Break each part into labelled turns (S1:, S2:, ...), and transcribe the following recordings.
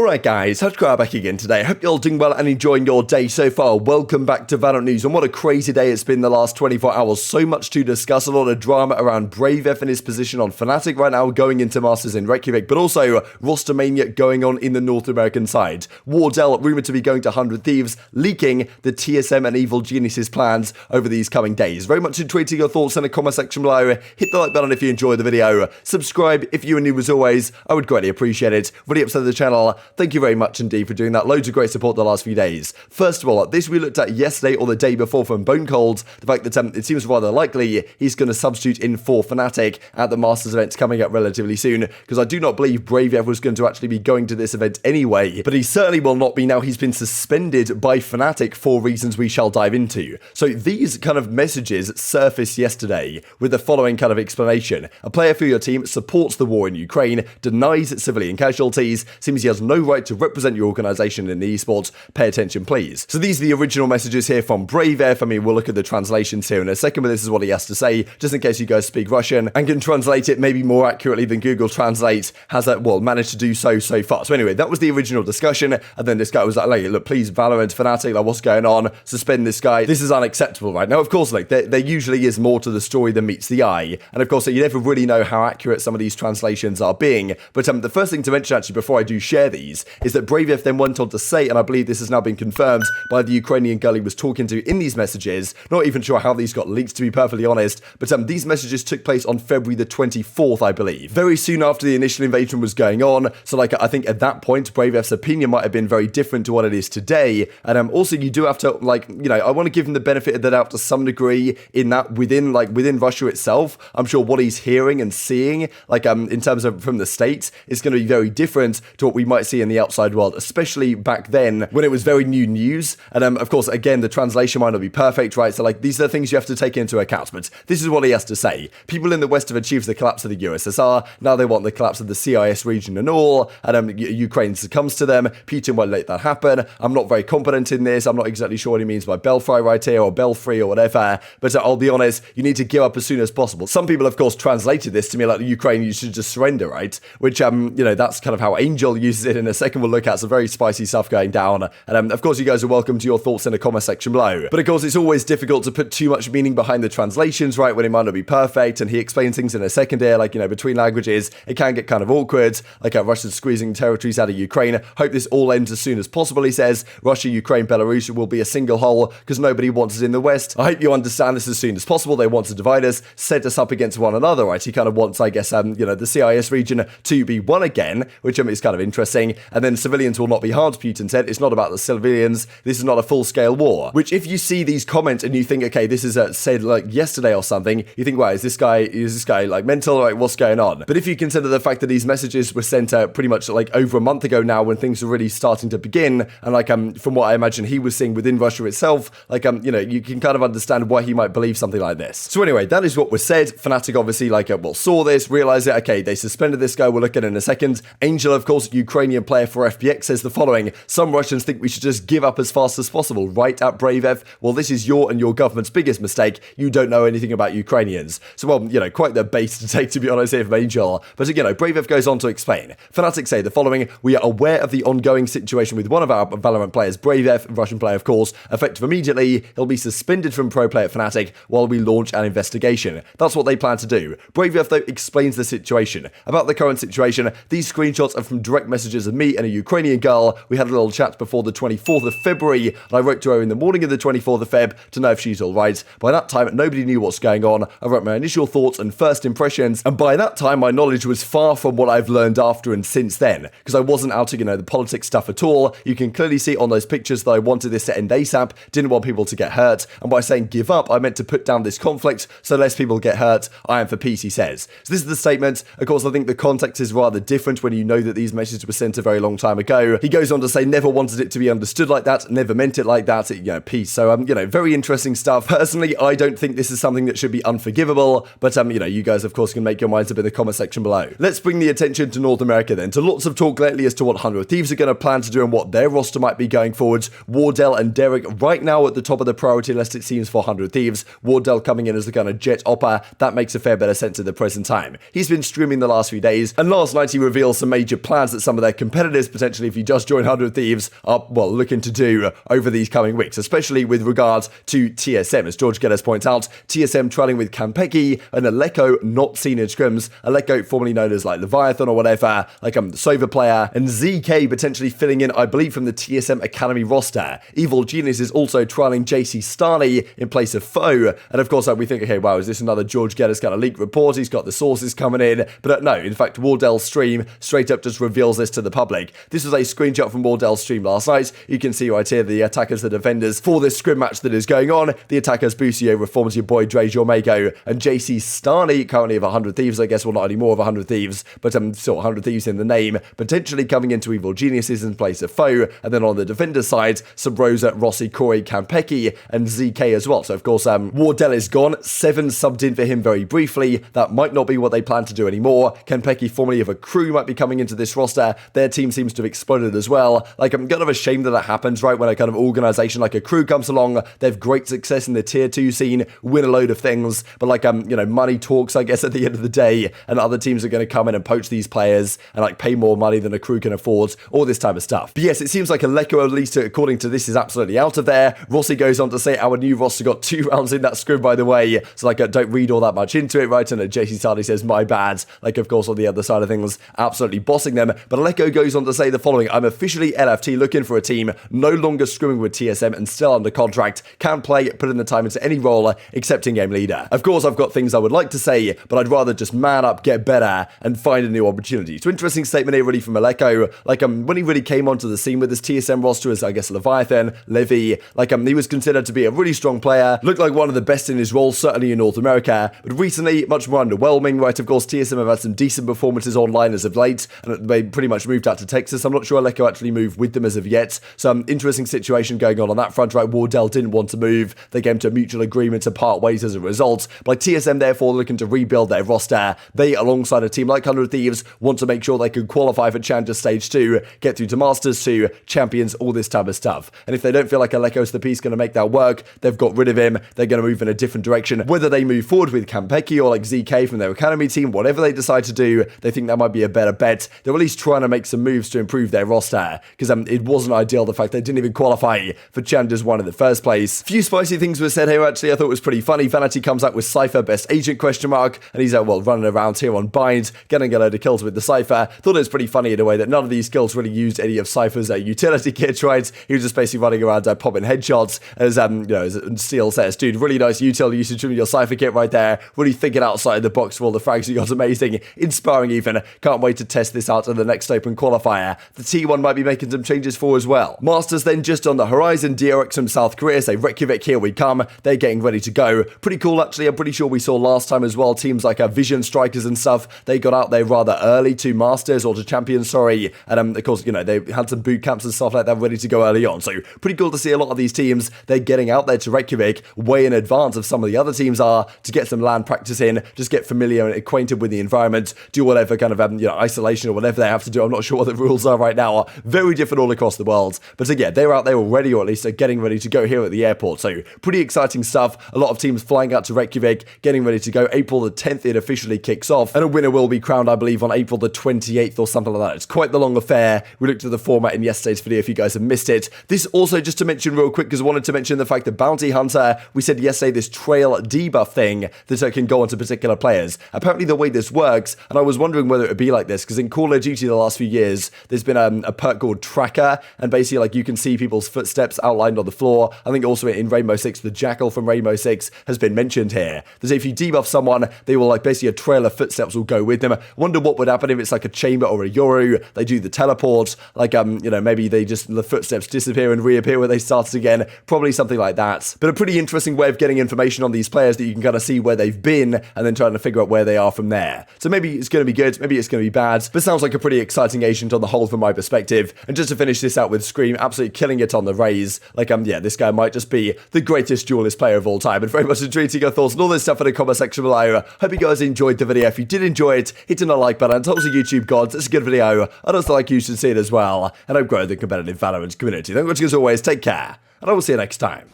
S1: Alright guys, TacticalRab back again today. I hope you're all doing well and enjoying your day so far. Welcome back to VALORANT News, and what a crazy day it's been the last 24 hours. So much to discuss, a lot of drama around BraveAF and his position on Fnatic right now, going into Masters in Reykjavik, but also rostermania going on in the North American side. Wardell, rumoured to be going to 100 Thieves, leaking the TSM and Evil Geniuses plans over these coming days. Very much intrigued to your thoughts in the comment section below. Hit the like button if you enjoyed the video. Subscribe if you are new as always. I would greatly appreciate it. Really upset the channel. Thank you very much indeed for doing that. Loads of great support the last few days. First of all, this we looked at yesterday or the day before from Bone Cold. The fact that it seems rather likely he's going to substitute in for Fnatic at the Masters event coming up relatively soon, because I do not believe BraveAF was going to actually be going to this event anyway. But he certainly will not be now. He's been suspended by Fnatic for reasons we shall dive into. So these kind of messages surfaced yesterday with the following kind of explanation. A player for your team supports the war in Ukraine, denies civilian casualties, seems he has no right to represent your organization in the esports. Pay attention, please. So these are the original messages here from BraveAF. I mean, we'll look at the translations here in a second, but this is what he has to say, just in case you guys speak Russian and can translate it maybe more accurately than Google Translate has, managed to do so far. So anyway, that was the original discussion, and then this guy was like, look, please, Valorant, Fnatic, like, what's going on? Suspend this guy. This is unacceptable, right? Now, of course, like, there usually is more to the story than meets the eye, and of course, you never really know how accurate some of these translations are being, but the first thing to mention, actually, before I do share these, is that BraveAF then went on to say, and I believe this has now been confirmed by the Ukrainian girl he was talking to in these messages, not even sure how these got leaked, to be perfectly honest, but these messages took place on February the 24th, I believe, very soon after the initial invasion was going on. So like, I think at that point BraveAF's opinion might have been very different to what it is today, and also you do have to, like, you know, I want to give him the benefit of the doubt to some degree in that within Russia itself, I'm sure what he's hearing and seeing, like, in terms of from the States, is going to be very different to what we might see in the outside world, especially back then when it was very new news. And of course, again, the translation might not be perfect, right? So like, these are the things you have to take into account, but this is what he has to say. People in the West have achieved the collapse of the USSR, now they want the collapse of the CIS region and all, and Ukraine succumbs to them. Putin won't let that happen. I'm not very competent in this. I'm not exactly sure what he means by belfry right here, or belfry or whatever, but I'll be honest, you need to give up as soon as possible. Some people, of course, translated this to me like, Ukraine, you should just surrender, right? Which, you know, that's kind of how Angel uses it. In a second, we'll look at some very spicy stuff going down. And of course, you guys are welcome to your thoughts in the comment section below. But of course, it's always difficult to put too much meaning behind the translations, right? When it might not be perfect. And he explains things in a second here, like, you know, between languages, it can get kind of awkward. Like Russia's squeezing territories out of Ukraine. Hope this all ends as soon as possible, he says. Russia, Ukraine, Belarus will be a single whole because nobody wants us in the West. I hope you understand this as soon as possible. They want to divide us, set us up against one another, right? He kind of wants, I guess, you know, the CIS region to be one again, which is kind of interesting. And then civilians will not be harmed, Putin said. It's not about the civilians. This is not a full-scale war. Which, if you see these comments and you think, okay, this is said like yesterday or something, you think, wow, is this guy like mental? Like, what's going on? But if you consider the fact that these messages were sent pretty much like over a month ago now, when things were really starting to begin, and like from what I imagine he was seeing within Russia itself, like you know, you can kind of understand why he might believe something like this. So anyway, that is what was said. Fnatic obviously saw this, realized it. Okay, they suspended this guy. We'll look at it in a second. Angel, of course, Ukrainian player for FPX, says the following: some Russians think we should just give up as fast as possible, right at BraveAF? Well, this is your and your government's biggest mistake. You don't know anything about Ukrainians. So, well, you know, quite the base to take, to be honest, here from Angel. But, you know, BraveAF goes on to explain. Fnatic say the following: we are aware of the ongoing situation with one of our Valorant players, BraveAF, Russian player, of course. Effective immediately, he'll be suspended from pro play at Fnatic while we launch an investigation. That's what they plan to do. BraveAF, though, explains the situation. About the current situation, these screenshots are from direct messages of me and a Ukrainian girl. We had a little chat before the 24th of February, and I wrote to her in the morning of the 24th of Feb to know if she's alright. By that time, nobody knew what's going on. I wrote my initial thoughts and first impressions, and by that time, my knowledge was far from what I've learned after and since then, because I wasn't out to, you know, the politics stuff at all. You can clearly see on those pictures that I wanted this to end ASAP, didn't want people to get hurt, and by saying give up, I meant to put down this conflict so less people get hurt. I am for peace, he says. So this is the statement. Of course, I think the context is rather different when you know that these messages were sent a very long time ago. He goes on to say, never wanted it to be understood like that, never meant it like that, you know, peace. So, you know, very interesting stuff. Personally, I don't think this is something that should be unforgivable, but, you know, you guys, of course, can make your minds up in the comment section below. Let's bring the attention to North America then, to lots of talk lately as to what 100 Thieves are going to plan to do and what their roster might be going forwards. Wardell and Dephh right now at the top of the priority list, it seems, for 100 Thieves. Wardell coming in as the kind of jet opper. That makes a fair bit of sense at the present time. He's been streaming the last few days, and last night he revealed some major plans that some of their competitors potentially, if you just join 100 Thieves, are, well, looking to do over these coming weeks, especially with regards to TSM. As George Geddes points out, TSM trailing with Campeki and Aleko not seen in scrims. Aleko, formerly known as like Leviathan or whatever, like the Sova player, and ZK potentially filling in, I believe, from the TSM Academy roster. Evil Genius is also trialing JC Starney in place of Foe, and of course, we think, okay, wow, is this another George Geddes kind of leak report? He's got the sources coming in, but no, in fact, Wardell's stream straight up just reveals this to the public. This was a screenshot from Wardell's stream last night. You can see right here the attackers, the defenders for this scrim match that is going on. The attackers, Busio, Reforms Your Boy, Dre's Your Mako, and JC Starney, currently of 100 Thieves, I guess, well, not anymore of 100 Thieves, but still 100 Thieves in the name, potentially coming into Evil Geniuses in place of Foe, and then on the defender side, Sabrosa, Rossi, Corey, Campeki, and ZK as well. So, of course, Wardell is gone. 7 subbed in for him very briefly. That might not be what they plan to do anymore. Campeki, formerly of a crew, might be coming into this roster. Their team seems to have exploded as well. Like, I'm kind of ashamed that happens, right? When a kind of organization like a crew comes along, they have great success in the tier 2 scene, win a load of things, but like, money talks, I guess, at the end of the day, and other teams are going to come in and poach these players and like pay more money than a crew can afford, all this type of stuff. But yes, it seems like Aleko, at least according to this, is absolutely out of there. Rossi goes on to say our new roster got 2 rounds in that scrim, by the way, so like, don't read all that much into it, right? And JC Sardi says, my bad. Like, of course, on the other side of things, absolutely bossing them. But Aleko goes on to say the following: I'm officially LFT looking for a team, no longer scrimming with TSM and still under contract, can play, put in the time into any role except in-game leader. Of course, I've got things I would like to say, but I'd rather just man up, get better, and find a new opportunity. So interesting statement here really from Aleko. Like, when he really came onto the scene with this TSM roster as, I guess, Leviathan, Levy, like, he was considered to be a really strong player, looked like one of the best in his role, certainly in North America, but recently, much more underwhelming, right? Of course, TSM have had some decent performances online as of late, and they pretty much moved out to Texas. I'm not sure Aleko actually moved with them as of yet. Some interesting situation going on that front, right? Wardell didn't want to move. They came to a mutual agreement to part ways as a result. But like, TSM, therefore, looking to rebuild their roster. They, alongside a team like 100 Thieves, want to make sure they can qualify for Challenger Stage 2, get through to Masters 2, Champions, all this type of stuff. And if they don't feel like Aleko's the piece going to make that work, they've got rid of him. They're going to move in a different direction. Whether they move forward with Campeki or like ZK from their academy team, whatever they decide to do, they think that might be a better bet. They're at least trying to make some moves to improve their roster, because it wasn't ideal the fact they didn't even qualify for Challengers 1 in the first place. Few spicy things were said here, actually. I thought it was pretty funny. Vanity comes out with Cypher best agent question mark, and he's running around here on bind, getting a load of kills with the Cypher. Thought it was pretty funny in a way that none of these skills really used any of Cypher's utility kits, right? He was just basically running around popping headshots, as as Steel says, dude, really nice util usage from your Cypher kit right there. Really thinking outside the box for all the frags you got. Amazing, inspiring even. Can't wait to test this out in the next open qualifier. The T1 might be making some changes for as well. Masters then just on the horizon. DRX from South Korea say Reykjavik, here we come. They're getting ready to go. Pretty cool, actually. I'm pretty sure we saw last time as well, teams like Vision Strikers and stuff, they got out there rather early to Masters or to Champions, sorry. And of course, they had some boot camps and stuff like that ready to go early on. So pretty cool to see a lot of these teams, they're getting out there to Reykjavik way in advance of some of the other teams are, to get some land practice in, just get familiar and acquainted with the environment, do whatever kind of isolation or whatever they have to do. I'm not sure what the rules are right now. Very different all across the world. But again, they're out there already, or at least are getting ready to go here at the airport. So pretty exciting stuff. A lot of teams flying out to Reykjavik, getting ready to go. April the 10th, it officially kicks off. And a winner will be crowned, I believe, on April the 28th or something like that. It's quite the long affair. We looked at the format in yesterday's video if you guys have missed it. This also, just to mention real quick, because I wanted to mention the fact that Bounty Hunter, we said yesterday, this trail debuff thing that can go onto particular players. Apparently the way this works, and I was wondering whether it would be like this, because in Call of Duty the last few years, there's been a perk called Tracker, and basically like you can see people's footsteps outlined on the floor. I think also in Rainbow Six, the Jackal from Rainbow Six has been mentioned here. That if you debuff someone, they will like basically a trail of footsteps will go with them. I wonder what would happen if it's like a chamber or a Yoru, they do the teleport, like maybe they just, the footsteps disappear and reappear where they started again, probably something like that. But a pretty interesting way of getting information on these players that you can kind of see where they've been and then trying to figure out where they are from there. So maybe it's going to be good, maybe it's going to be bad, but sounds like a pretty exciting agent on the whole from my perspective. And just to finish this out with Scream, absolutely killing it on the Rays. Like, yeah, this guy might just be the greatest duelist player of all time. And very much intrigued to your thoughts and all this stuff in the comment section below. Hope you guys enjoyed the video. If you did enjoy it, hit a like button. And tell us YouTube gods, it's a good video. I'd also like you should see it as well. And I've grown the competitive Valorant community. Thank you as always, take care. And I will see you next time.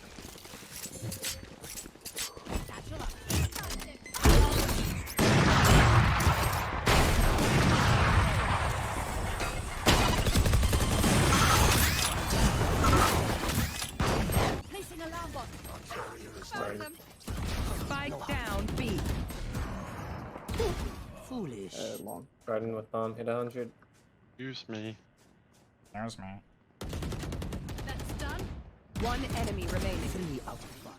S2: Spike down, B. Foolish.
S3: Long.
S4: Riding with bomb, hit 100.
S5: Excuse me.
S6: There's me.
S2: That's done. One enemy remaining. 3 out of